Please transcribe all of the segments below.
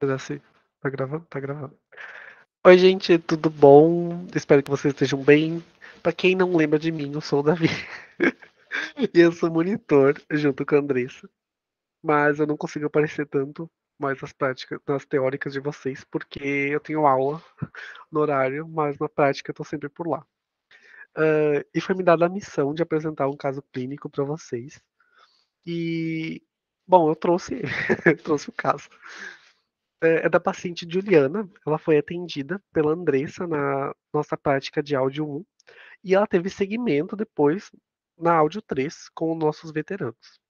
Já sei. Tá gravando? Tá gravando. Oi, gente, tudo bom? Espero que vocês estejam bem. Pra quem não lembra de mim, eu sou o Davi. E eu sou monitor junto com a Andressa. Mas eu não consigo aparecer tanto mais nas práticas, nas teóricas de vocês, porque eu tenho aula no horário, mas na prática eu tô sempre por lá. E foi me dada a missão de apresentar um caso clínico para vocês. E, bom, eu trouxe, trouxe o caso. É da paciente Juliana. Ela foi atendida pela Andressa na nossa prática de áudio 1 e ela teve seguimento depois na áudio 3 com nossos veteranos.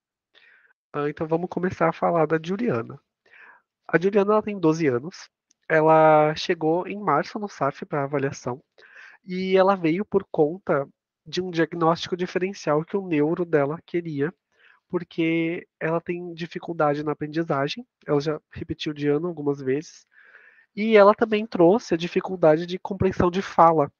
Então vamos começar a falar da Juliana. A Juliana ela tem 12 anos. Ela chegou em março no SAF para avaliação e ela veio por conta de um diagnóstico diferencial que o neuro dela queria, porque ela tem dificuldade na aprendizagem. Ela já repetiu de ano algumas vezes. E ela também trouxe a dificuldade de compreensão de fala.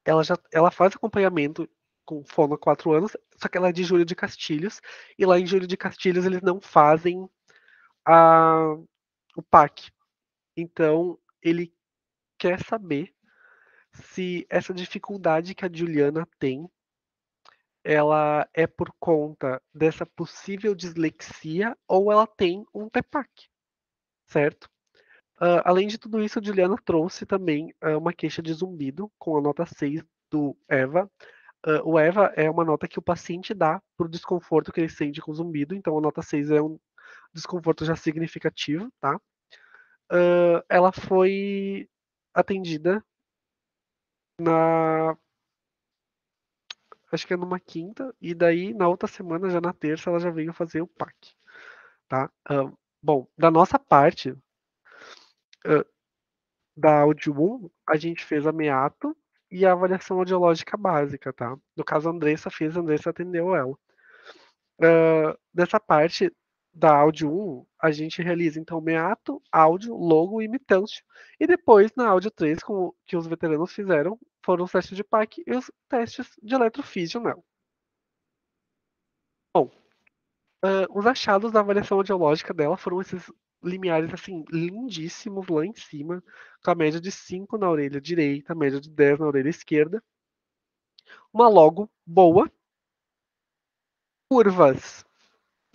Ela faz acompanhamento com fono há 4 anos, só que ela é de Júlio de Castilhos, e lá em Júlio de Castilhos eles não fazem a, o PAC. Então, ele quer saber se essa dificuldade que a Juliana tem, ela é por conta dessa possível dislexia ou ela tem um TEPAC, certo? Além de tudo isso, a Juliana trouxe também uma queixa de zumbido com a nota 6 do EVA. O EVA é uma nota que o paciente dá por desconforto que ele sente com zumbido, então a nota 6 é um desconforto já significativo, tá? Ela foi atendida na. Acho que é numa quinta, e daí na outra semana, já na terça, ela já veio fazer o PAC, tá? Bom, da nossa parte, uh, da Audio 1, a gente fez a meato e a avaliação audiológica básica, tá? No caso, a Andressa fez, a Andressa atendeu ela. Nessa parte da áudio 1, a gente realiza então meato, áudio, logo e imitância. E depois, na áudio 3, que os veteranos fizeram, foram os testes de PAC e os testes de eletrofísio nela. Bom, os achados da avaliação audiológica dela foram esses limiares assim lindíssimos lá em cima, com a média de 5 na orelha direita, a média de 10 na orelha esquerda, uma logo boa, curvas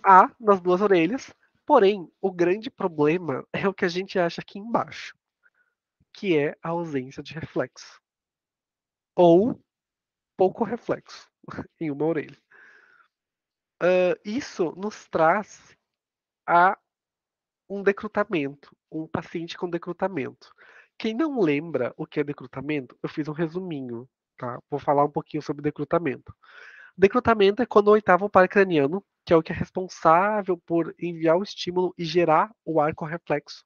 A nas duas orelhas, porém o grande problema é o que a gente acha aqui embaixo, que é a ausência de reflexo ou pouco reflexo em uma orelha. Isso nos traz a um decrutamento, um paciente com decrutamento. Quem não lembra o que é decrutamento, eu fiz um resuminho, tá? Vou falar um pouquinho sobre decrutamento. Decrutamento é quando o oitavo par craniano, que é o que é responsável por enviar o estímulo e gerar o arco reflexo,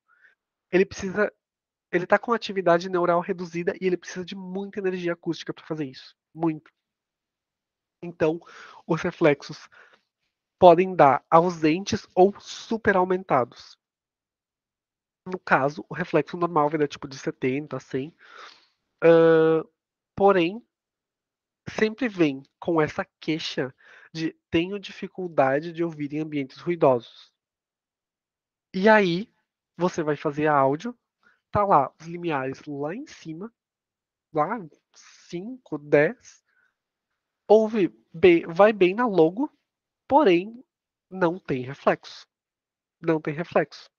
ele precisa, ele está com atividade neural reduzida e ele precisa de muita energia acústica para fazer isso, muito. Então, os reflexos podem dar ausentes ou super aumentados. No caso, o reflexo normal vai dar tipo de 70 a 100. Porém, sempre vem com essa queixa de tenho dificuldade de ouvir em ambientes ruidosos. E aí, você vai fazer áudio, tá lá os limiares lá em cima, lá 5, 10, ouve bem, vai bem na logo, porém não tem reflexo. Não tem reflexo.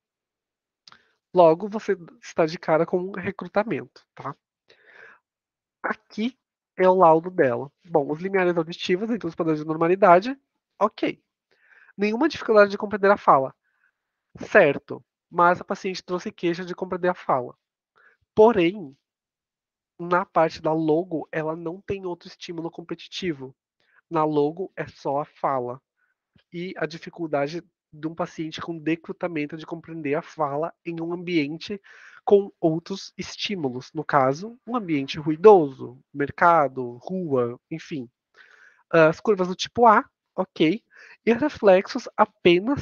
Logo, você está de cara com um recrutamento, tá? Aqui é o laudo dela. Bom, os limiares auditivos entre os padrões de normalidade, ok. Nenhuma dificuldade de compreender a fala, certo. Mas a paciente trouxe queixa de compreender a fala. Porém, na parte da logo, ela não tem outro estímulo competitivo. Na logo é só a fala. E a dificuldade de um paciente com decrutamento de compreender a fala em um ambiente com outros estímulos. No caso, um ambiente ruidoso, mercado, rua, enfim. As curvas do tipo A, ok. E reflexos apenas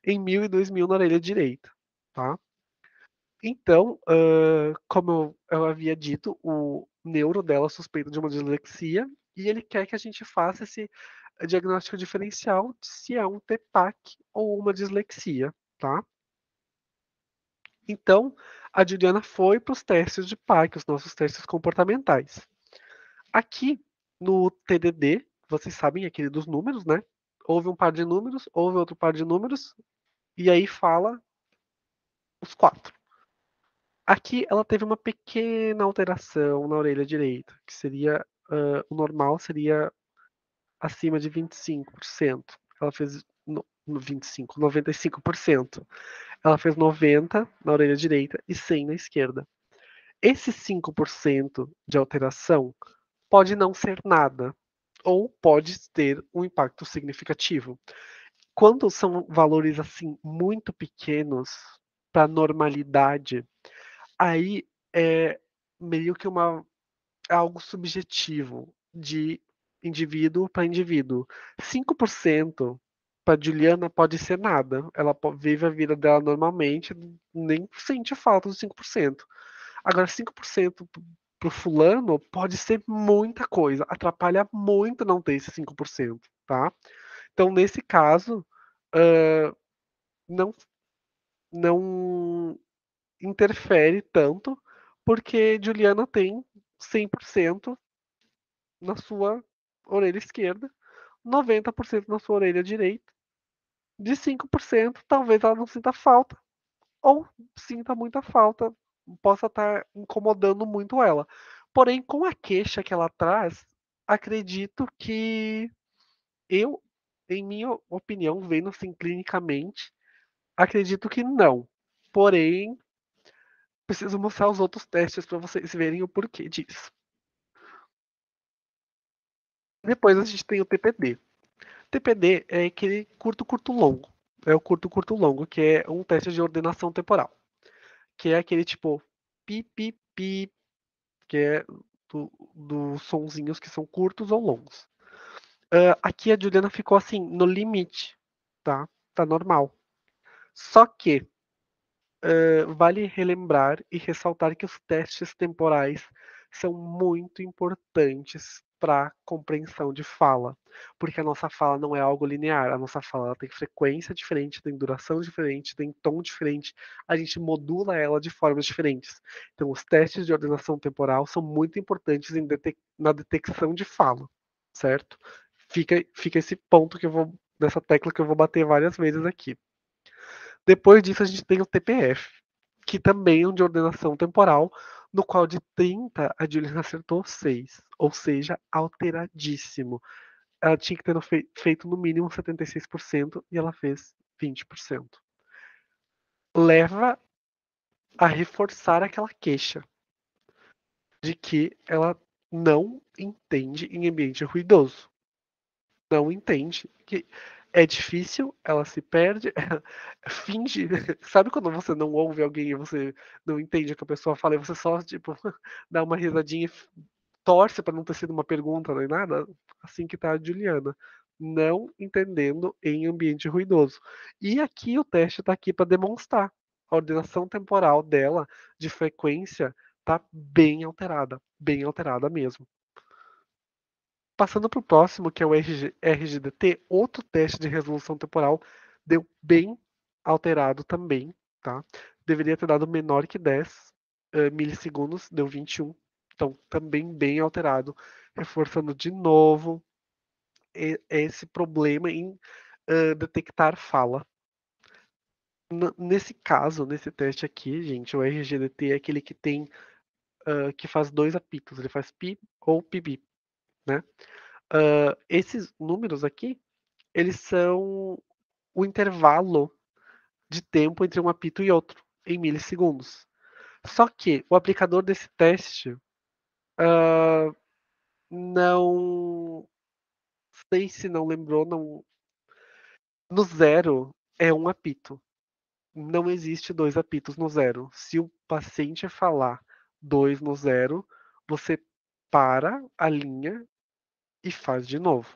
em 1000 e 2000 na orelha direita, tá? Então, como eu havia dito, o neuro dela suspeita de uma dislexia e ele quer que a gente faça esse diagnóstico diferencial de se é um TPAC ou uma dislexia, tá? Então, a Juliana foi para os testes de PAC, os nossos testes comportamentais. Aqui no TDD, vocês sabem aquele dos números, né? Houve um par de números, houve outro par de números, e aí fala os quatro. Aqui ela teve uma pequena alteração na orelha direita, que seria o normal seria acima de 25%. Ela fez 25, 95%. Ela fez 90 na orelha direita e 100 na esquerda. Esse 5% de alteração pode não ser nada, ou pode ter um impacto significativo. Quando são valores assim muito pequenos para normalidade, aí é meio que algo subjetivo de indivíduo para indivíduo. 5% para Juliana pode ser nada. Ela vive a vida dela normalmente, nem sente falta dos 5%. Agora, 5% para o fulano pode ser muita coisa. Atrapalha muito não ter esse 5%, tá? Então, nesse caso, não, não interfere tanto, porque Juliana tem 100% na sua orelha esquerda, 90% na sua orelha direita. De 5%, talvez ela não sinta falta, ou sinta muita falta, possa estar incomodando muito ela. Porém, com a queixa que ela traz, acredito que eu, em minha opinião, vendo assim clinicamente, acredito que não. Porém, preciso mostrar os outros testes para vocês verem o porquê disso. Depois a gente tem o TPD. TPD é aquele curto, curto, longo. É o curto, curto, longo, que é um teste de ordenação temporal. Que é aquele tipo pi, pi, pi, que é dos sonzinhos que são curtos ou longos. Aqui a Juliana ficou assim, no limite, tá? Tá normal. Só que vale relembrar e ressaltar que os testes temporais são muito importantes para compreensão de fala, porque a nossa fala não é algo linear, a nossa fala ela tem frequência diferente, tem duração diferente, tem tom diferente, a gente modula ela de formas diferentes. Então, os testes de ordenação temporal são muito importantes na detecção de fala, certo? Fica esse ponto que eu vou, dessa tecla que eu vou bater várias vezes aqui. Depois disso, a gente tem o TPF, que também é um de ordenação temporal, no qual de 30 a Juliana acertou 6, ou seja, alteradíssimo. Ela tinha que ter feito no mínimo 76% e ela fez 20%. Leva a reforçar aquela queixa de que ela não entende em ambiente ruidoso. Não entende que é difícil, ela se perde, finge. Sabe quando você não ouve alguém e você não entende o que a pessoa fala e você só, tipo, dá uma risadinha e torce para não ter sido uma pergunta nem nada? Assim que tá a Juliana. Não entendendo em ambiente ruidoso. E aqui o teste tá aqui para demonstrar. A ordenação temporal dela, de frequência, tá bem alterada mesmo. Passando para o próximo, que é o RGDT, outro teste de resolução temporal deu bem alterado também, tá? Deveria ter dado menor que 10 milissegundos, deu 21. Então, também bem alterado, reforçando de novo esse problema em detectar fala. Nesse caso, nesse teste aqui, gente, o RGDT é aquele que tem que faz dois apitos, ele faz pi ou pipi, né? Esses números aqui, eles são o intervalo de tempo entre um apito e outro, em milissegundos. Só que o aplicador desse teste não sei se não lembrou, não. No zero é um apito. Não existe dois apitos no zero. Se o paciente falar 2 no zero, você para a linha e faz de novo,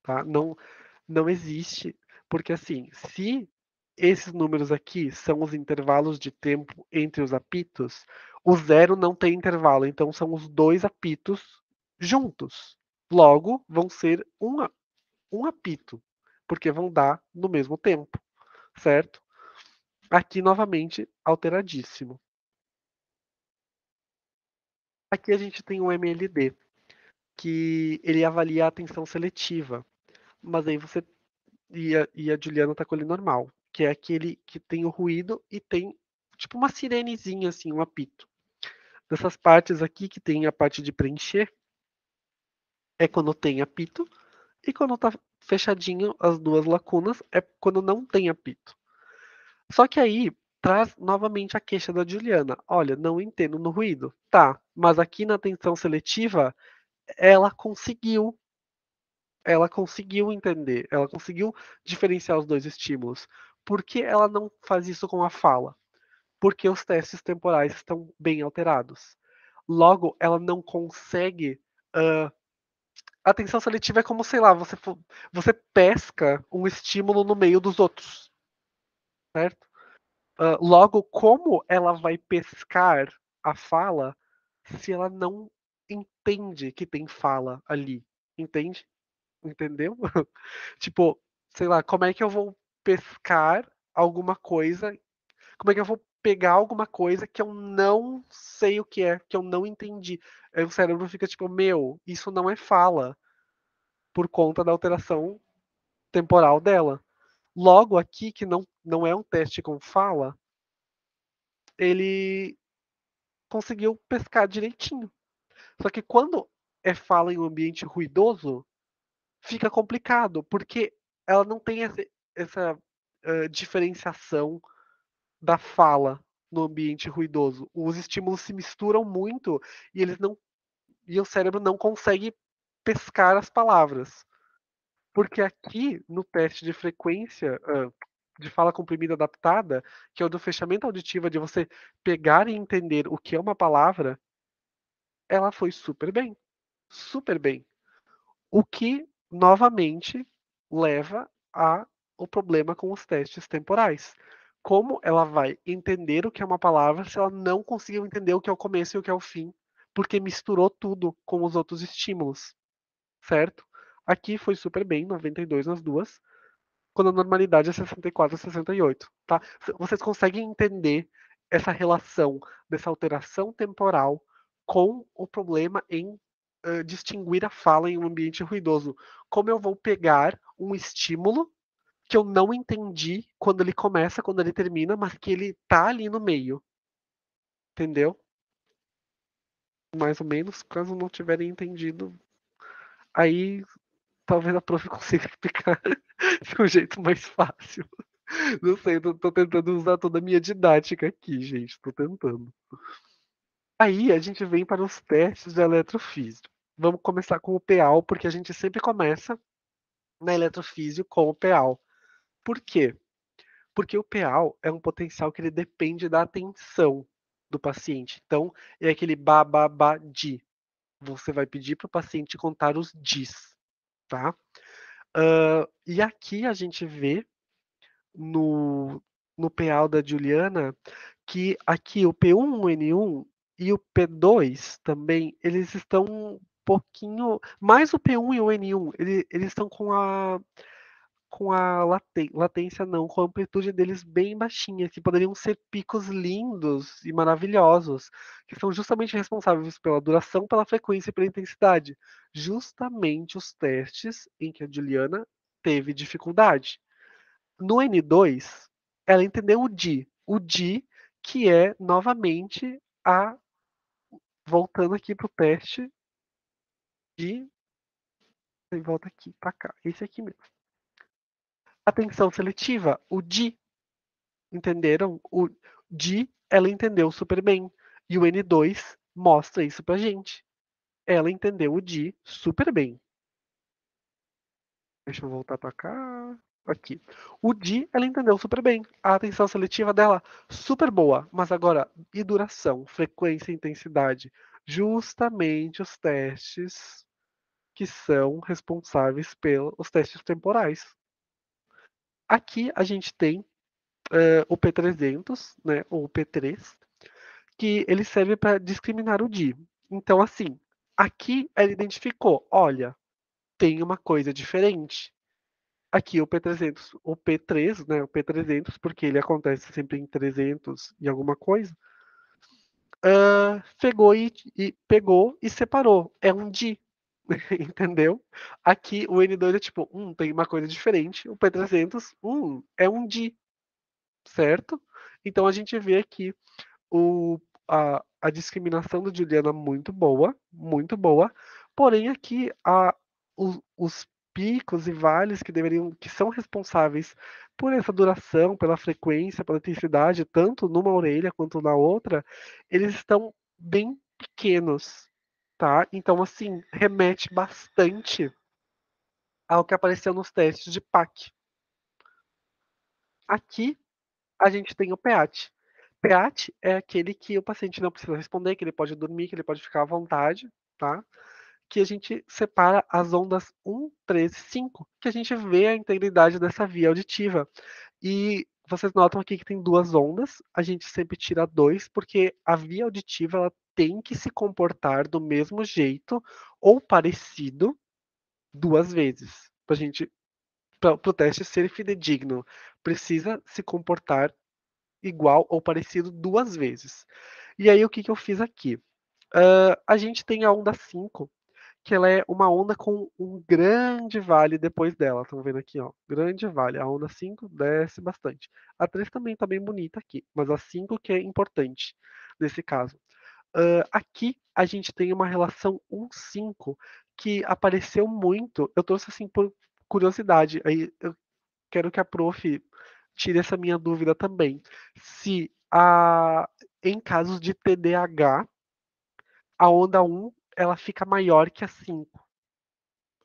tá? Não existe, porque assim, se esses números aqui são os intervalos de tempo entre os apitos, o zero não tem intervalo, então são os dois apitos juntos. Logo, vão ser um apito, porque vão dar no mesmo tempo, certo? Aqui, novamente, alteradíssimo. Aqui a gente tem um MLD, que ele avalia a atenção seletiva. Mas aí você. E a Juliana tá com ele normal, que é aquele que tem o ruído e tem tipo uma sirenezinha, assim, um apito. Dessas partes aqui, que tem a parte de preencher, é quando tem apito, e quando tá fechadinho as duas lacunas, é quando não tem apito. Só que aí traz novamente a queixa da Juliana. Olha, não entendo no ruído. Tá, mas aqui na atenção seletiva, ela conseguiu. Ela conseguiu entender, ela conseguiu diferenciar os dois estímulos. Por que ela não faz isso com a fala? Porque os testes temporais estão bem alterados. Logo, ela não consegue. A atenção seletiva é como, sei lá, você pesca um estímulo no meio dos outros, certo? Logo, como ela vai pescar a fala se ela não entende que tem fala ali? Entende? Entendeu? Tipo, sei lá, como é que eu vou pescar alguma coisa? Como é que eu vou pegar alguma coisa que eu não sei o que é, que eu não entendi? Aí o cérebro fica tipo, meu, isso não é fala, por conta da alteração temporal dela. Logo aqui, que não é um teste com fala, ele conseguiu pescar direitinho. Só que quando é fala em um ambiente ruidoso, fica complicado, porque ela não tem essa diferenciação da fala no ambiente ruidoso. Os estímulos se misturam muito e eles não e o cérebro não consegue pescar as palavras. Porque aqui no teste de frequência de fala comprimida adaptada, que é o do fechamento auditivo, de você pegar e entender o que é uma palavra, ela foi super bem, super bem. O que novamente leva a o problema com os testes temporais. Como ela vai entender o que é uma palavra se ela não conseguiu entender o que é o começo e o que é o fim, porque misturou tudo com os outros estímulos, certo? Aqui foi super bem, 92 nas duas, quando a normalidade é 64 a 68, tá? Vocês conseguem entender essa relação dessa alteração temporal com o problema em distinguir a fala em um ambiente ruidoso. Como eu vou pegar um estímulo que eu não entendi quando ele começa, quando ele termina, mas que ele tá ali no meio, entendeu? Mais ou menos, caso não tiverem entendido, aí talvez a prof consiga explicar de um jeito mais fácil. Não sei, tô tentando usar toda a minha didática aqui, gente. Tô tentando. Aí a gente vem para os testes de eletrofísica. Vamos começar com o PEAL, porque a gente sempre começa na eletrofísica com o PEAL. Por quê? Porque o PEAL é um potencial que ele depende da atenção do paciente. Então, é aquele ba, ba, ba, di. Você vai pedir para o paciente contar os dis, tá? E aqui a gente vê no, no PEAL da Juliana que aqui o P1, o N1 e o P2 também, eles estão um pouquinho. Mais o P1 e o N1, eles estão com a latência não, com a amplitude deles bem baixinha, que poderiam ser picos lindos e maravilhosos, que são justamente responsáveis pela duração, pela frequência e pela intensidade. Justamente os testes em que a Juliana teve dificuldade. No N2, ela entendeu o di. O di, que é novamente a. Voltando aqui para o teste de. Volta aqui para cá. Esse aqui mesmo. Atenção seletiva, o di. Entenderam? O di, ela entendeu super bem. E o N2 mostra isso pra gente. Ela entendeu o di super bem. Deixa eu voltar para cá. Aqui. O Di, ela entendeu super bem. A atenção seletiva dela, super boa. Mas agora, e duração, frequência e intensidade? Justamente os testes que são responsáveis pelos testes temporais. Aqui a gente tem o P300, né, ou o P3, que ele serve para discriminar o Di. Então, assim, aqui ela identificou, olha, tem uma coisa diferente. Aqui o P300, o P3, né, o P300, porque ele acontece sempre em 300 e alguma coisa, pegou e separou. É um di, entendeu? Aqui o N2 é tipo, tem uma coisa diferente. O P300, é um di, certo? Então a gente vê aqui o, a discriminação da Juliana muito boa, porém aqui os picos e vales que são responsáveis por essa duração, pela frequência, pela intensidade, tanto numa orelha quanto na outra, eles estão bem pequenos, tá? Então, assim, remete bastante ao que apareceu nos testes de PAC. Aqui a gente tem o PEAT. PEAT é aquele que o paciente não precisa responder, que ele pode dormir, que ele pode ficar à vontade, tá? Que a gente separa as ondas 1, 3 e 5, que a gente vê a integridade dessa via auditiva. E vocês notam aqui que tem duas ondas, a gente sempre tira dois, porque a via auditiva ela tem que se comportar do mesmo jeito ou parecido duas vezes. Para o teste ser fidedigno, precisa se comportar igual ou parecido duas vezes. E aí, o que, que eu fiz aqui? A gente tem a onda 5, que ela é uma onda com um grande vale depois dela. Estão vendo aqui, ó? Grande vale. A onda 5 desce bastante. A 3 também está bem bonita aqui, mas a 5 que é importante nesse caso. Aqui a gente tem uma relação 1,5 que apareceu muito. Eu trouxe assim por curiosidade. Aí eu quero que a prof tire essa minha dúvida também. Se em casos de TDAH, a onda 1 ela fica maior que a 5,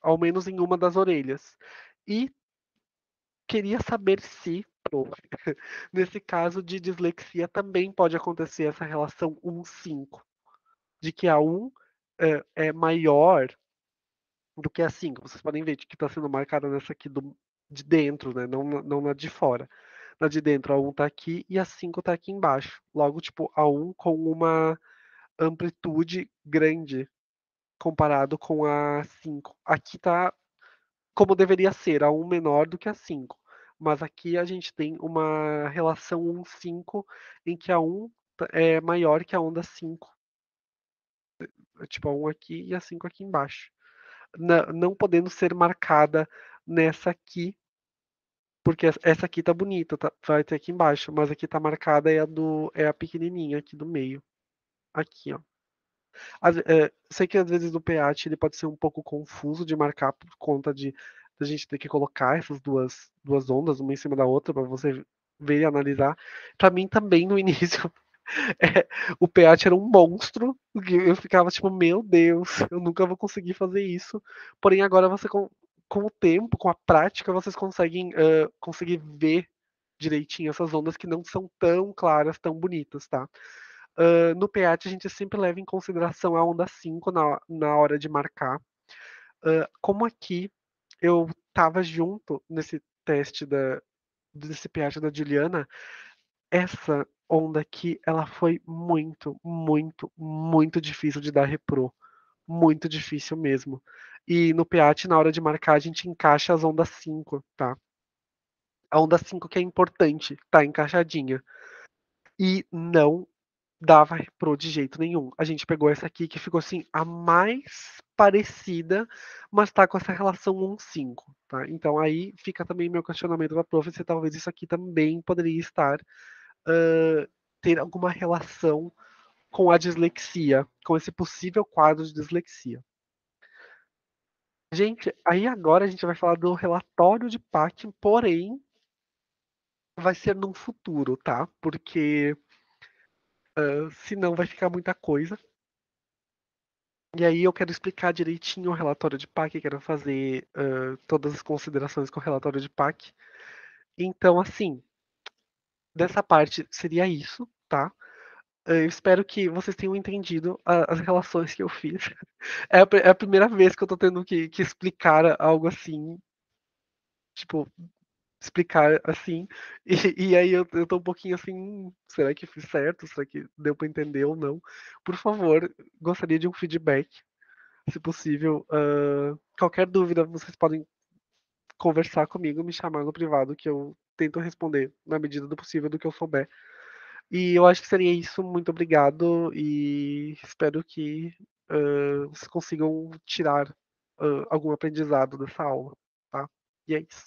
ao menos em uma das orelhas. E queria saber se, prof, nesse caso de dislexia também pode acontecer essa relação 1,5, de que a 1 é maior do que a 5. Vocês podem ver que está sendo marcada nessa aqui de dentro, né? Não na de fora. Na de dentro, a 1 tá aqui e a 5 tá aqui embaixo. Logo, tipo, a 1 com uma amplitude grande comparado com a 5. Aqui tá como deveria ser, a 1 menor do que a 5. Mas aqui a gente tem uma relação 1,5 em que a 1 é maior que a onda 5. Tipo, a 1 aqui e a 5 aqui embaixo. Não podendo ser marcada nessa aqui, porque essa aqui tá bonita, tá? Vai ter aqui embaixo, mas aqui tá marcada é a pequenininha aqui do meio. Aqui, ó. Sei que às vezes o PEAT ele pode ser um pouco confuso de marcar por conta de a gente ter que colocar essas duas ondas, uma em cima da outra, para você ver e analisar. Para mim também no início, é, o PEAT era um monstro, eu ficava tipo, meu Deus, eu nunca vou conseguir fazer isso. Porém, agora você com o tempo, com a prática, vocês conseguir ver direitinho essas ondas que não são tão claras, tão bonitas, tá? No PEAT a gente sempre leva em consideração a onda 5 na hora de marcar. Como aqui eu estava junto nesse teste desse PEAT da Juliana, essa onda aqui, ela foi muito, muito, muito difícil de dar repro. Muito difícil mesmo. E no PEAT, na hora de marcar, a gente encaixa as ondas 5, tá? A onda 5 que é importante, tá encaixadinha. E não dava repro de jeito nenhum. A gente pegou essa aqui que ficou assim, a mais parecida, mas tá com essa relação 1,5, tá? Então aí fica também meu questionamento para a prof se talvez isso aqui também poderia estar ter alguma relação com a dislexia, com esse possível quadro de dislexia. Gente, aí agora a gente vai falar do relatório de PAC, porém vai ser num futuro, tá? Porque senão vai ficar muita coisa. E aí eu quero explicar direitinho o relatório de PAC, quero fazer todas as considerações com o relatório de PAC. Então, assim, dessa parte seria isso, tá? Eu espero que vocês tenham entendido as relações que eu fiz. É a primeira vez que eu tô tendo que explicar algo assim, tipo, explicar assim. E aí eu tô um pouquinho assim, será que fiz certo? Será que deu pra entender ou não? Por favor, gostaria de um feedback, se possível. Qualquer dúvida, vocês podem conversar comigo, me chamar no privado, que eu tento responder na medida do possível do que eu souber. E eu acho que seria isso. Muito obrigado e espero que vocês consigam tirar algum aprendizado dessa aula, tá? E é isso.